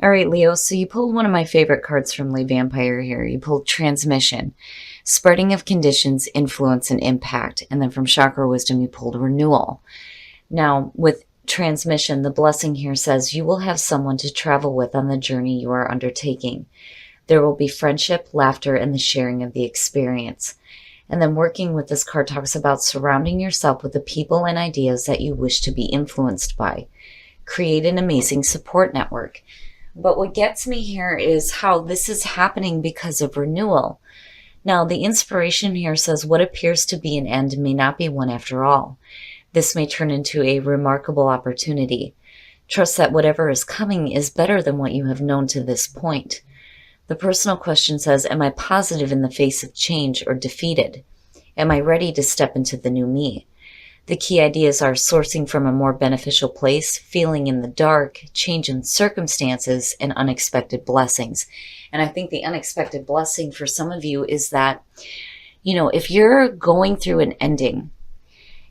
All right, Leo, so you pulled one of my favorite cards from Lee Vampire here. You pulled Transmission, Spreading of Conditions, Influence, and Impact. And then from Chakra Wisdom, you pulled Renewal. Now, with Transmission, the blessing here says you will have someone to travel with on the journey you are undertaking. There will be friendship, laughter, and the sharing of the experience. And then working with this card talks about surrounding yourself with the people and ideas that you wish to be influenced by. Create an amazing support network. But what gets me here is how this is happening because of renewal. Now, the inspiration here says what appears to be an end may not be one after all. This may turn into a remarkable opportunity. Trust that whatever is coming is better than what you have known to this point. The personal question says, am I positive in the face of change or defeated? Am I ready to step into the new me? The key ideas are sourcing from a more beneficial place, feeling in the dark, change in circumstances, and unexpected blessings. And I think the unexpected blessing for some of you is that, if you're going through an ending,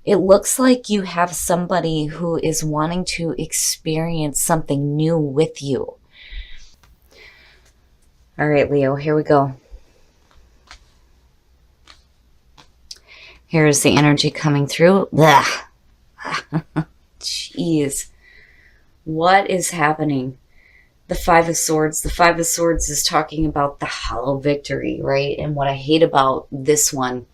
it looks like you have somebody who is wanting to experience something new with you. All right, Leo, here we go. Here's the energy coming through. Jeez. What is happening? The Five of Swords. The Five of Swords is talking about the hollow victory, right? And what I hate about this one,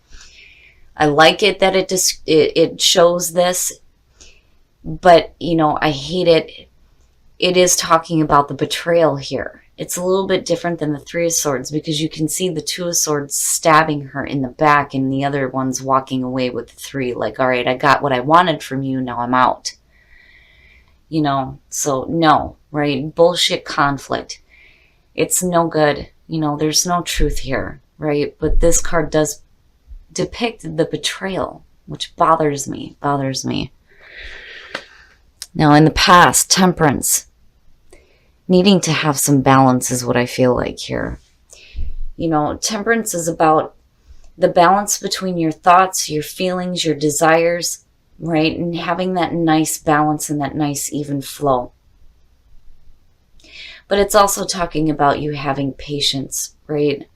I like it that it shows this, but, I hate it. It is talking about the betrayal here. It's a little bit different than the Three of Swords because you can see the Two of Swords stabbing her in the back and the other one's walking away with the three. Like, all right, I got what I wanted from you. Now I'm out. So no, right? Bullshit conflict. It's no good. There's no truth here, right? But this card does depict the betrayal, which bothers me. Now, in the past, Temperance. Needing to have some balance is what I feel like here. Temperance is about the balance between your thoughts, your feelings, your desires, right? And having that nice balance and that nice even flow. But it's also talking about you having patience, right?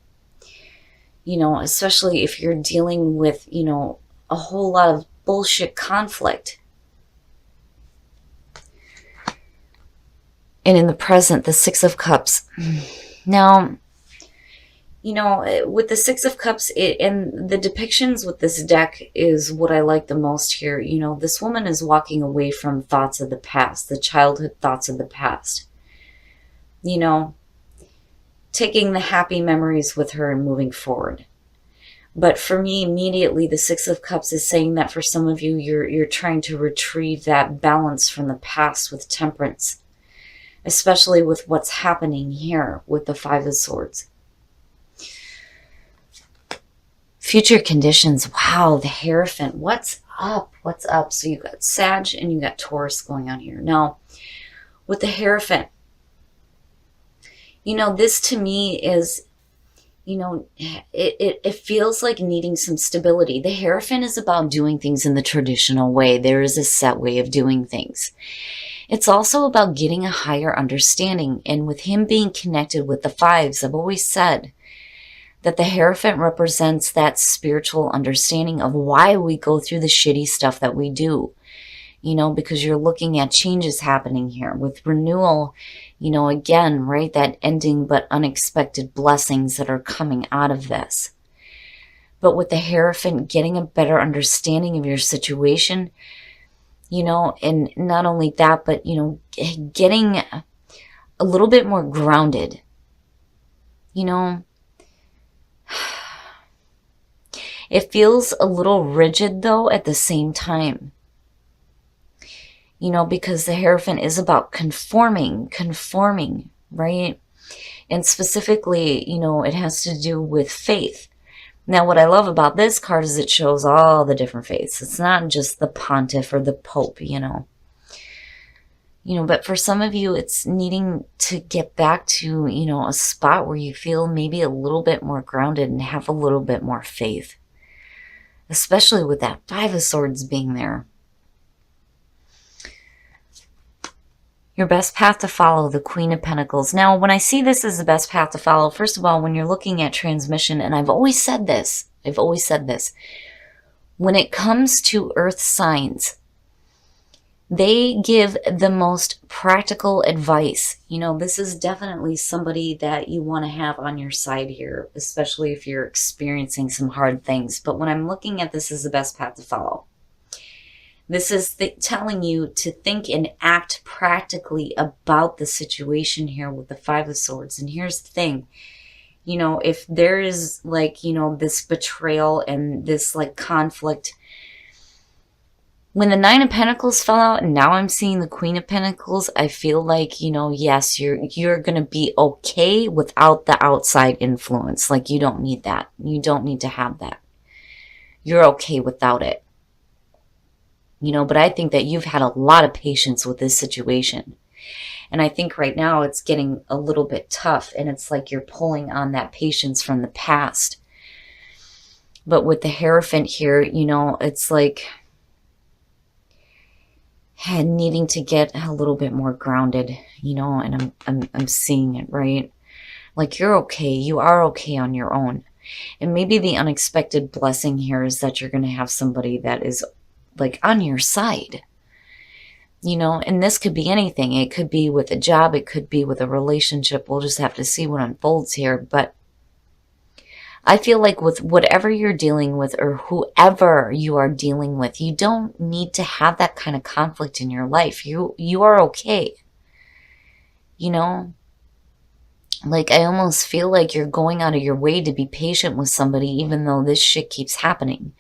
Especially if you're dealing with, a whole lot of bullshit conflict. And in the present, the Six of Cups. Now, with the Six of Cups, and the depictions with this deck is what I like the most here. This woman is walking away from thoughts of the past, the childhood thoughts of the past. Taking the happy memories with her and moving forward. But for me, immediately, the Six of Cups is saying that for some of you, you're trying to retrieve that balance from the past with Temperance. Especially with what's happening here with the Five of Swords. Future conditions. Wow, the Hierophant. What's up? So you got Sag and you got Taurus going on here. Now, with the Hierophant, this to me is, it feels like needing some stability. The Hierophant is about doing things in the traditional way. There is a set way of doing things. It's also about getting a higher understanding. And with him being connected with the fives, I've always said that the Hierophant represents that spiritual understanding of why we go through the shitty stuff that we do. Because you're looking at changes happening here. With renewal, again, right, that ending but unexpected blessings that are coming out of this. But with the Hierophant, getting a better understanding of your situation, and not only that, but, getting a little bit more grounded, It feels a little rigid, though, at the same time, because the Hierophant is about conforming, right? And specifically, it has to do with faith. Now, what I love about this card is it shows all the different faiths. It's not just the pontiff or the pope, but for some of you, it's needing to get back to, a spot where you feel maybe a little bit more grounded and have a little bit more faith, especially with that Five of Swords being there. Your best path to follow, the Queen of Pentacles. Now, when I see this as the best path to follow, first of all, when you're looking at transmission, and I've always said this, when it comes to earth signs, they give the most practical advice. You know, this is definitely somebody that you want to have on your side here, especially if you're experiencing some hard things. But when I'm looking at this as the best path to follow, this is telling you to think and act practically about the situation here with the Five of Swords. And here's the thing, you know, if there is like, you know, this betrayal and this like conflict, when the Nine of Pentacles fell out and now I'm seeing the Queen of Pentacles, I feel like, you know, yes, you're going to be okay without the outside influence. Like, you don't need that. You don't need to have that. You're okay without it. You know, but I think that you've had a lot of patience with this situation. And I think right now it's getting a little bit tough, and it's like you're pulling on that patience from the past. But with the Hierophant here, you know, it's like needing to get a little bit more grounded, you know, and I'm seeing it, right? Like, you're okay. You are okay on your own. And maybe the unexpected blessing here is that you're going to have somebody that is like on your side, you know, and this could be anything. It could be with a job. It could be with a relationship. We'll just have to see what unfolds here. But I feel like with whatever you're dealing with or whoever you are dealing with, you don't need to have that kind of conflict in your life. You are okay. You know, like, I almost feel like you're going out of your way to be patient with somebody, even though this shit keeps happening.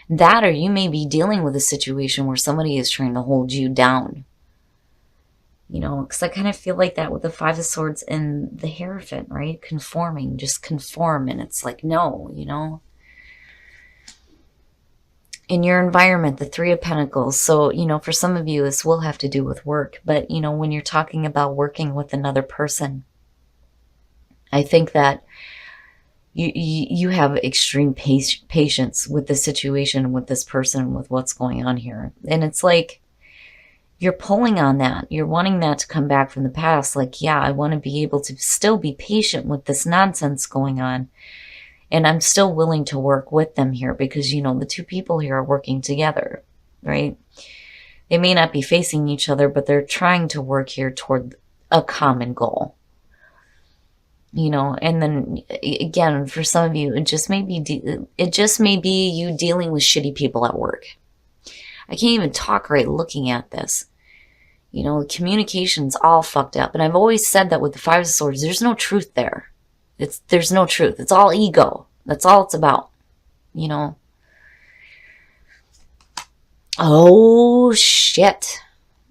That, or you may be dealing with a situation where somebody is trying to hold you down. You know, because I kind of feel like that with the Five of Swords and the Hierophant, right? Conforming, just conform. And it's like, no, you know. In your environment, the Three of Pentacles. So, you know, for some of you, this will have to do with work. But, you know, when you're talking about working with another person, I think that you have extreme patience with the situation, with this person, with what's going on here. And it's like you're pulling on that. You're wanting that to come back from the past. Like, yeah, I want to be able to still be patient with this nonsense going on. And I'm still willing to work with them here because, you know, the two people here are working together, right? They may not be facing each other, but they're trying to work here toward a common goal. You know, and then again, for some of you, it just may be you dealing with shitty people at work. I can't even talk right looking at this. You know, communication's all fucked up. And I've always said that with the Five of Swords, there's no truth there. There's no truth. It's all ego. That's all it's about. You know. Oh, shit.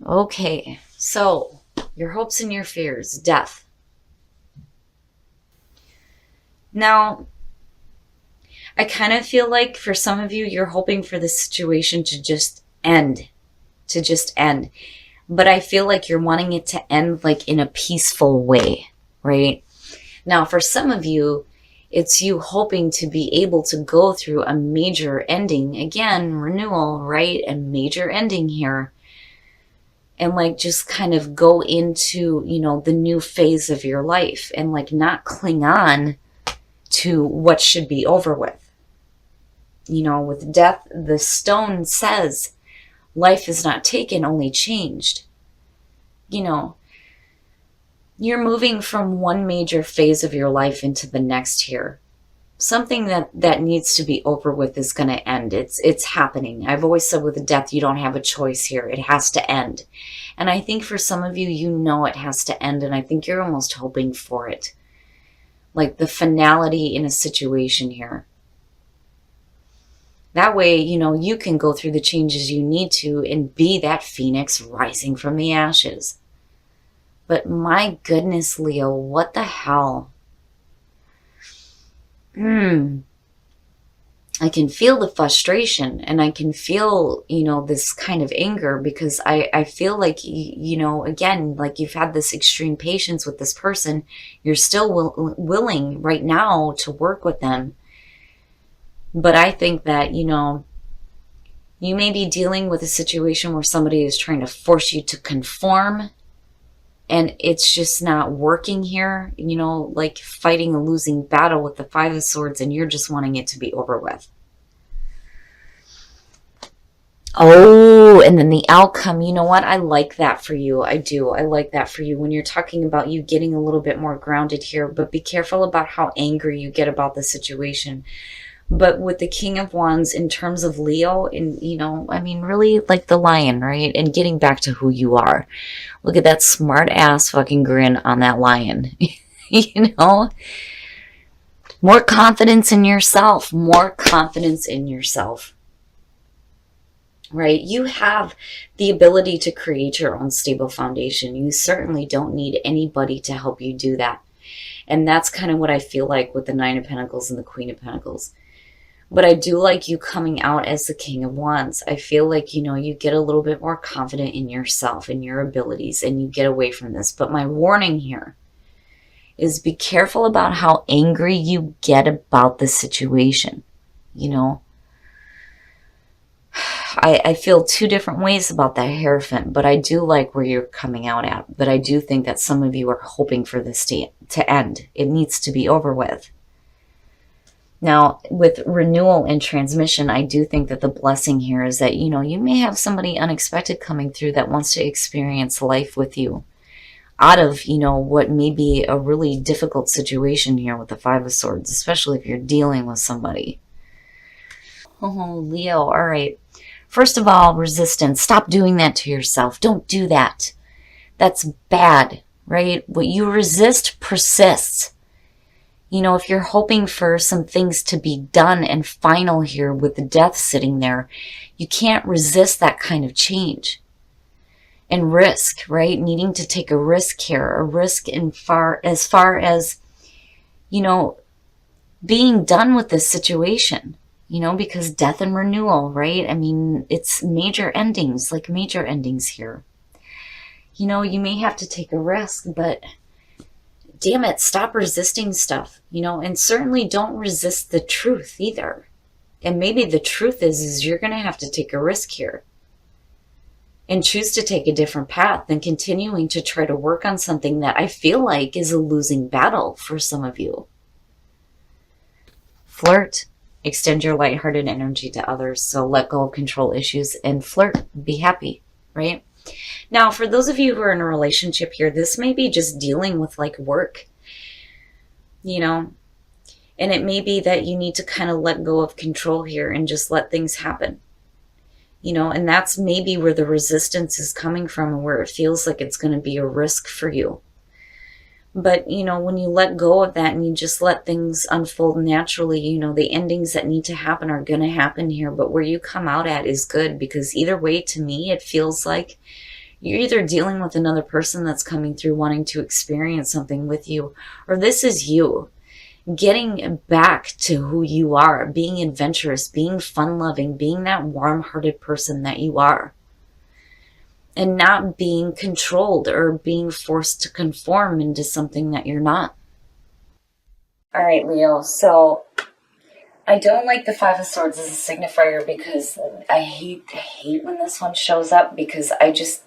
Okay. So, your hopes and your fears. Death. Now, I kind of feel like for some of you, you're hoping for this situation to just end. But I feel like you're wanting it to end like in a peaceful way, right? Now, for some of you, it's you hoping to be able to go through a major ending. Again, renewal, right? A major ending here. And like just kind of go into, you know, the new phase of your life and like not cling on to what should be over with. You know, with death, the stone says life is not taken, only changed. You know, you're moving from one major phase of your life into the next here. Something that needs to be over with is going to end. It's happening. I've always said with death, you don't have a choice here. It has to end. And I think for some of you, you know it has to end. And I think you're almost hoping for it. Like the finality in a situation here. That way, you know, you can go through the changes you need to and be that phoenix rising from the ashes. But my goodness, Leo, what the hell? I can feel the frustration and I can feel, you know, this kind of anger because I feel like, you know, again, like you've had this extreme patience with this person. You're still willing right now to work with them. But I think that, you know, you may be dealing with a situation where somebody is trying to force you to conform and it's just not working here, you know, like fighting a losing battle with the Five of Swords, and you're just wanting it to be over with. Oh, and then the outcome, you know what? I like that for you. I do. I like that for you when you're talking about you getting a little bit more grounded here, but be careful about how angry you get about the situation. But with the King of Wands, in terms of Leo, and, you know, I mean, really like the lion, right? And getting back to who you are. Look at that smart ass fucking grin on that lion. You know? More confidence in yourself. More confidence in yourself. Right? You have the ability to create your own stable foundation. You certainly don't need anybody to help you do that. And that's kind of what I feel like with the Nine of Pentacles and the Queen of Pentacles. But I do like you coming out as the King of Wands. I feel like, you know, you get a little bit more confident in yourself and your abilities, and you get away from this. But my warning here is be careful about how angry you get about the situation, you know. I feel two different ways about that Hierophant, but I do like where you're coming out at. But I do think that some of you are hoping for this to end. It needs to be over with. Now, with renewal and transmission, I do think that the blessing here is that, you know, you may have somebody unexpected coming through that wants to experience life with you out of, you know, what may be a really difficult situation here with the Five of Swords, especially if you're dealing with somebody. Oh, Leo, all right. First of all, resistance. Stop doing that to yourself. Don't do that. That's bad, right? What you resist persists. You know, if you're hoping for some things to be done and final here with the Death sitting there, you can't resist that kind of change. And risk, right? Needing to take a risk here, a risk as far as, you know, being done with this situation. You know, because death and renewal, right? I mean, it's major endings, like major endings here. You know, you may have to take a risk, but damn it, stop resisting stuff, you know, and certainly don't resist the truth either. And maybe the truth is you're going to have to take a risk here and choose to take a different path than continuing to try to work on something that I feel like is a losing battle for some of you. Flirt. Extend your lighthearted energy to others. So let go of control issues and flirt. Be happy, right? Now, for those of you who are in a relationship here, this may be just dealing with like work, you know, and it may be that you need to kind of let go of control here and just let things happen, you know, and that's maybe where the resistance is coming from and where it feels like it's going to be a risk for you. But, you know, when you let go of that and you just let things unfold naturally, you know, the endings that need to happen are going to happen here. But where you come out at is good, because either way, to me, it feels like you're either dealing with another person that's coming through wanting to experience something with you, or this is you getting back to who you are, being adventurous, being fun-loving, being that warm-hearted person that you are. And not being controlled or being forced to conform into something that you're not. All right, Leo. So I don't like the Five of Swords as a signifier because I hate when this one shows up, because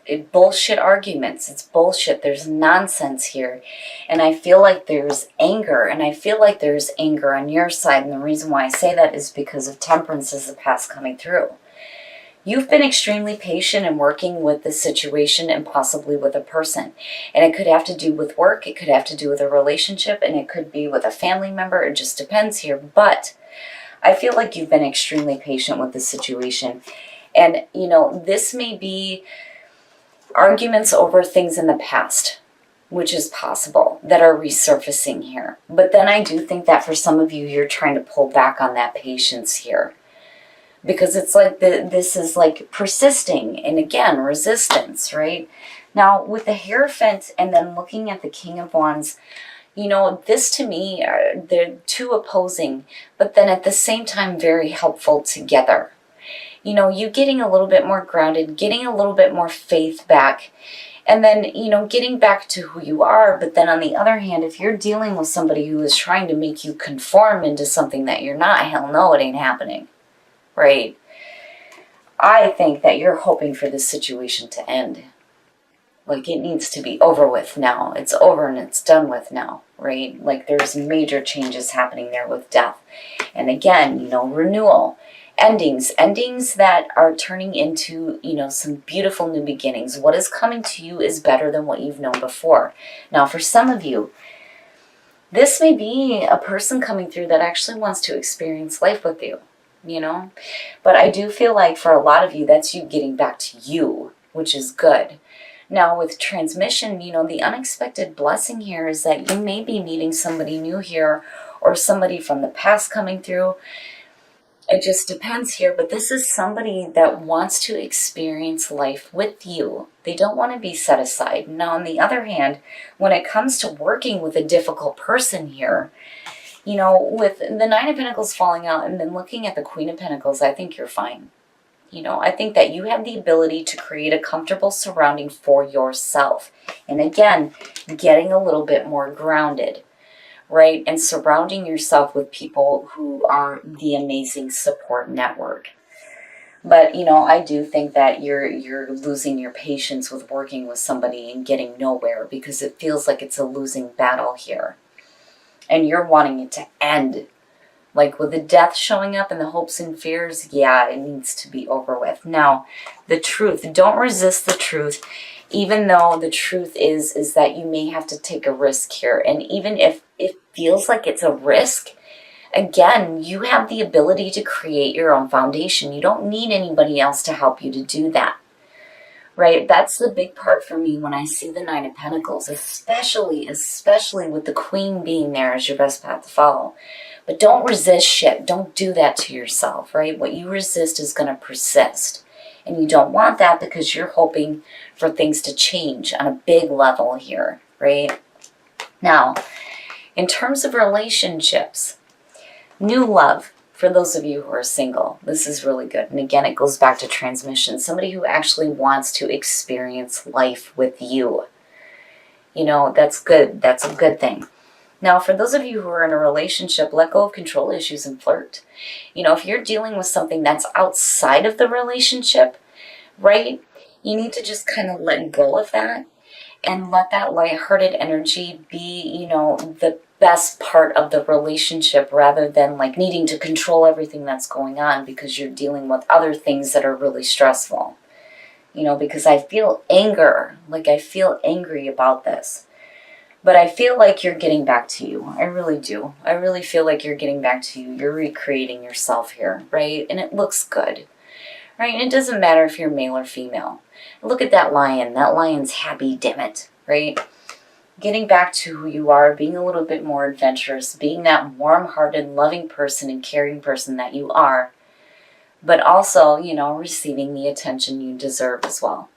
it bullshit arguments. It's bullshit. There's nonsense here. And I feel like there's anger, and I feel like there's anger on your side. And the reason why I say that is because of Temperance as the past coming through. You've been extremely patient in working with this situation and possibly with a person. And it could have to do with work, it could have to do with a relationship, and it could be with a family member. It just depends here. But I feel like you've been extremely patient with this situation. And, you know, this may be arguments over things in the past, which is possible, that are resurfacing here. But then I do think that for some of you, you're trying to pull back on that patience here. Because it's like this is like persisting, and again, resistance, right? Now, with the Hierophant and then looking at the King of Wands, you know, this to me, they're two opposing, but then at the same time, very helpful together. You know, you getting a little bit more grounded, getting a little bit more faith back, and then, you know, getting back to who you are. But then on the other hand, if you're dealing with somebody who is trying to make you conform into something that you're not, hell no, it ain't happening. Right? I think that you're hoping for this situation to end. Like, it needs to be over with now. It's over and it's done with now, right? Like, there's major changes happening there with death. And again, you know, renewal, endings that are turning into, you know, some beautiful new beginnings. What is coming to you is better than what you've known before. Now, for some of you, this may be a person coming through that actually wants to experience life with you, you know? But I do feel like for a lot of you, that's you getting back to you, which is good. Now, with transmission, you know, the unexpected blessing here is that you may be meeting somebody new here or somebody from the past coming through. It just depends here, but this is somebody that wants to experience life with you. They don't want to be set aside. Now, on the other hand, when it comes to working with a difficult person here, you know, with the Nine of Pentacles falling out and then looking at the Queen of Pentacles, I think you're fine. You know, I think that you have the ability to create a comfortable surrounding for yourself. And again, getting a little bit more grounded, right? And surrounding yourself with people who are the amazing support network. But, you know, I do think that you're losing your patience with working with somebody and getting nowhere because it feels like it's a losing battle here. And you're wanting it to end. Like with the death showing up and the hopes and fears, yeah, it needs to be over with. Now, the truth, don't resist the truth, even though the truth is that you may have to take a risk here. And even if it feels like it's a risk, again, you have the ability to create your own foundation. You don't need anybody else to help you to do that. Right? That's the big part for me when I see the Nine of Pentacles, especially with the Queen being there as your best path to follow. But don't resist shit. Don't do that to yourself, right? What you resist is going to persist. And you don't want that because you're hoping for things to change on a big level here, right? Now, in terms of relationships, new love. For those of you who are single, this is really good. And again, it goes back to transmission. Somebody who actually wants to experience life with you. You know, that's good. That's a good thing. Now, for those of you who are in a relationship, let go of control issues and flirt. You know, if you're dealing with something that's outside of the relationship, right, you need to just kind of let go of that and let that lighthearted energy be, you know, the best part of the relationship rather than like needing to control everything that's going on because you're dealing with other things that are really stressful. You know, because I feel anger, like I feel angry about this. But I feel like you're getting back to you. I really do. I really feel like you're getting back to you. You're recreating yourself here, right? And it looks good, right? And it doesn't matter if you're male or female. Look at that lion. That lion's happy, damn it, right? Getting back to who you are, being a little bit more adventurous, being that warm-hearted, loving person and caring person that you are, but also, you know, receiving the attention you deserve as well.